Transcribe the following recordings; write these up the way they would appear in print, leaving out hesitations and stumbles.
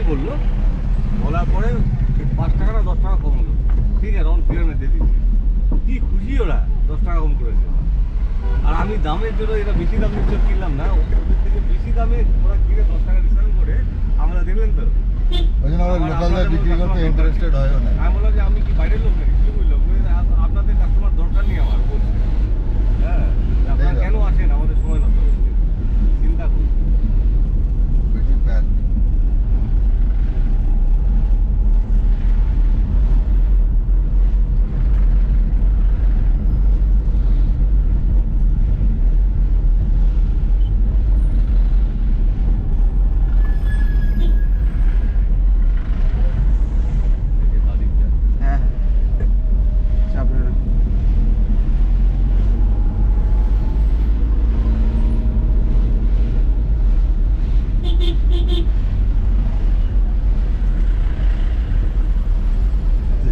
বললো, বলার পরে 5 টাকা না 10 টাকা কম হলো, ঠিক আছে অন ফিরে দিয়ে দিচ্ছি। কি খুশি ওরা, 10 টাকা কম করেছে। আর আমি দামের জন্য এটা বেশি দাম নিশ্চয় কিনলাম না, ওদের থেকে বেশি দামে ওরা কিনে 10 টাকা ডিসকাউন্ট করে। আমরা দেখলেন তো, ওই জন্য ওরা লোকালদের বিক্রি করতে ইন্টারেস্টেড হয় না। আমি বললাম যে আমি কি বাইরের লোক নাকি, কি বললো আপনাদের কাস্টমার দরকার নেই আমার বলছে। হ্যাঁ, আপনারা কেন আসেন আমাদের সময় নষ্ট করতে, চিন্তা করুন। বেশি প্যাক হ্যাঁ চাপ নেই না।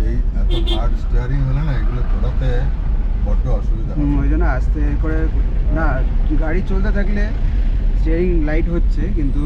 এই এত হার্ড স্টিয়ারিং হলে না এগুলো ধরাতে বড্ড অসুবিধা হয়। ওই জন্য আস্তে করে না, গাড়ি চলতে থাকলে স্টিয়ারিং লাইট হচ্ছে কিন্তু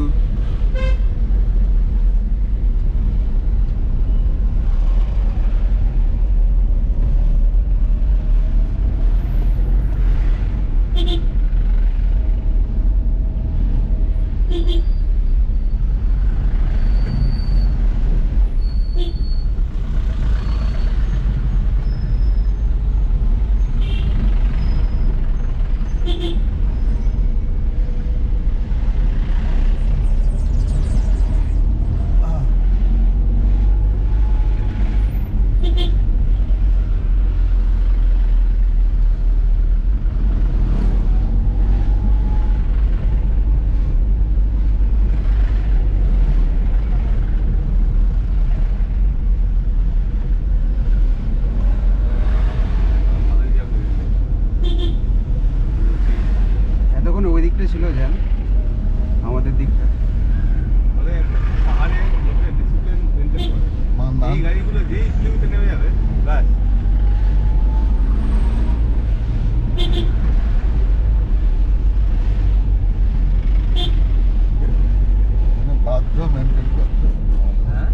এতক্ষণ ওই দিকটা ছিল জ্যাম, আমাদের দিকটা। মানে পাহাড়ে লোকের ডিসিপ্লিন মেনটেন করে। এই গাড়িগুলো যেই স্পিডে নেমে যাবে ব্যাস। বাধ্য মেনটেন করতে হয়। হ্যাঁ,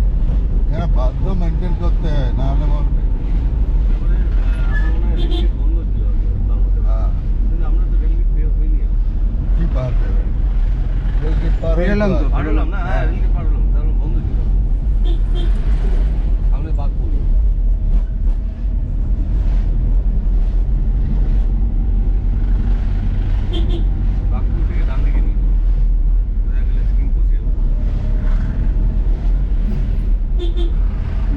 হ্যাঁ বাধ্য মেনটেন করতে হয়, না হলে বলবে তারপরে আমার মনে হয় রেলগেট বন্ধ ছিল তার মধ্যে। হ্যাঁ কিন্তু আমরা তো রেলগেট পেয়ে হইনি। কি পার দেবে রেলগেট পার হয়ে বেরোলাম তো। যাওয়া। পার হলাম না, হ্যাঁ রেলগেট পার হলাম, তার মানে বন্ধ ছিল। সামনে বাঘপুর। বাঘপুর থেকে ডান দিকে নিয়ে সোজা গেলে স্কিম পৌঁছে যাবো।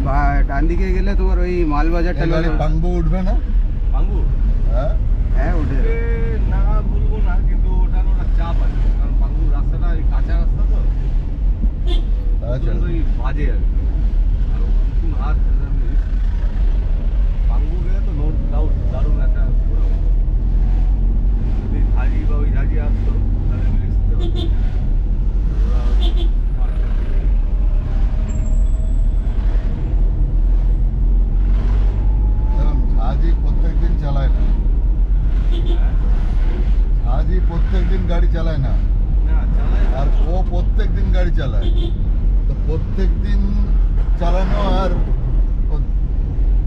বা ডান দিকে গেলে তোমার ওই মালবাজারটা এই গাড়ি পাঙ্গু উঠবে না? বাঙ্গু হ্যাঁ ওঠে। না বলবো না, কিন্তু ওটার ওরা চাপ আছে, কারণ বাঙ্গুর রাস্তাটা এই কাঁচা রাস্তা তো আচ্ছা ওই বাজে আর কি। আর ও নতুন হাত বাঙ্গু গেলে তো নো ডাউট দারুণ একটা ঘোরা হতো। যদি ঝাঁঝি বা ওই ঝাঁঝি আসতো তাহলে আমি রিস্ক দিতে পারতাম। ওরা পারতো না। দেখুন ঝাঁঝি প্রত্যেকদিন চালায় না, হ্যাঁ? ঝাঁঝি প্রত্যেকদিন গাড়ি চালায় না, না চালায় না। আর ও প্রত্যেকদিন গাড়ি চালায়। তো প্রত্যেকদিন চালানো আর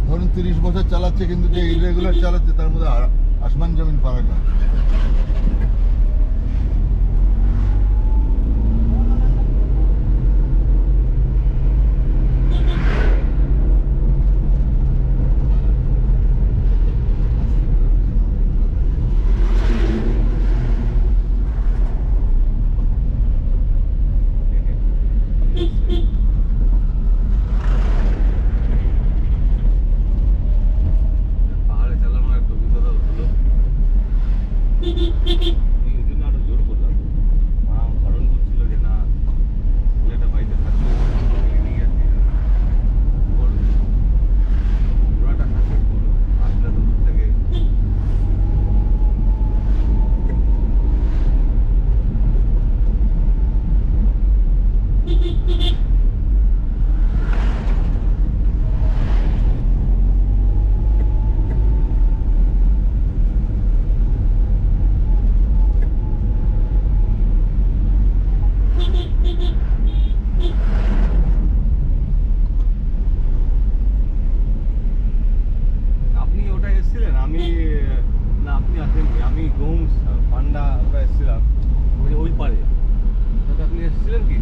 ধরুন 30 বছর চালাচ্ছে, কিন্তু যে ইরেগুলার চালাচ্ছে তার মধ্যে আসমান জমিন ফারাক আছে। পাহাড়ে চালানো একটা অভিজ্ঞতা হলো।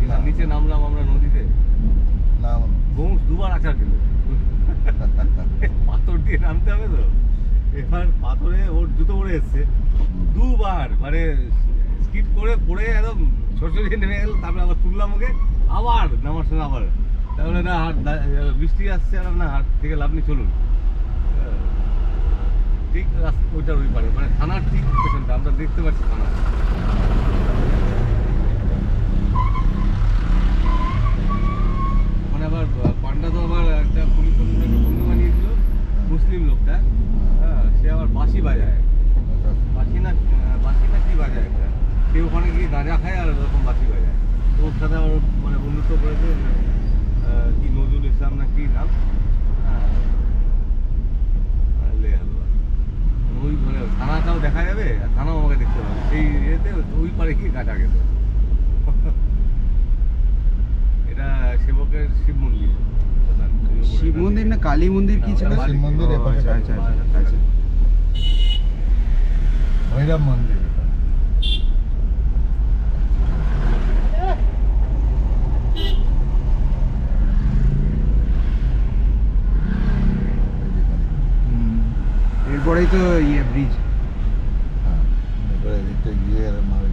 না। নিচে নামলাম আমরা নদীতে, না বহু দুবার আছাড় খেলো। পাথর দিয়ে নামতে হবে তো, এবার পাথরে ওর জুতো পড়ে এসছে দুবার, মানে স্কিপ করে পড়ে একদম ছোটে নেমে গেল। তারপরে আবার তুললাম ওকে, আবার নামার সময় আবার, তারপরে না হাট বৃষ্টি আসছে, আর না হাট থেকে লাভ নেই, চলুন। ঠিক রাস্তা ওইটার ওই পারে, মানে থানার ঠিক পেছনটা, আমরা দেখতে পাচ্ছি থানা। মানে আবার পান্ডা তো আবার একটা পুলিশ বন্ধু বানিয়েছিল, মুসলিম লোকটা, হ্যাঁ, সে আবার বাঁশি বাজায়, বাঁশি না কি বাজায় একটা, সে ওখানে গিয়ে গাঁজা খায় আর ওরকম বাঁশি বাজায়। তো ওর সাথে আমার মানে বন্ধুত্ব করেছে, কি নজরুল ইসলাম না কি নাম, হ্যাঁ, লে হালুয়া। ওই মানে থানাটাও দেখা যাবে আর থানাও আমাকে দেখতে পাবে, সেই ইয়েতে ওই পারে গিয়ে গাঁজা খেত। এটা সেবকের শিব মন্দির। শিব মন্দির না কালী মন্দির কি ছিল? এটা শিব মন্দির, ও, এপাশে আচ্ছা আচ্ছা আচ্ছা আচ্ছা। ভৈরব মন্দির এটা। এরপরেই তো ইয়ে ব্রিজ। হ্যাঁ, এবারে এদিকটা গিয়ে আর মারে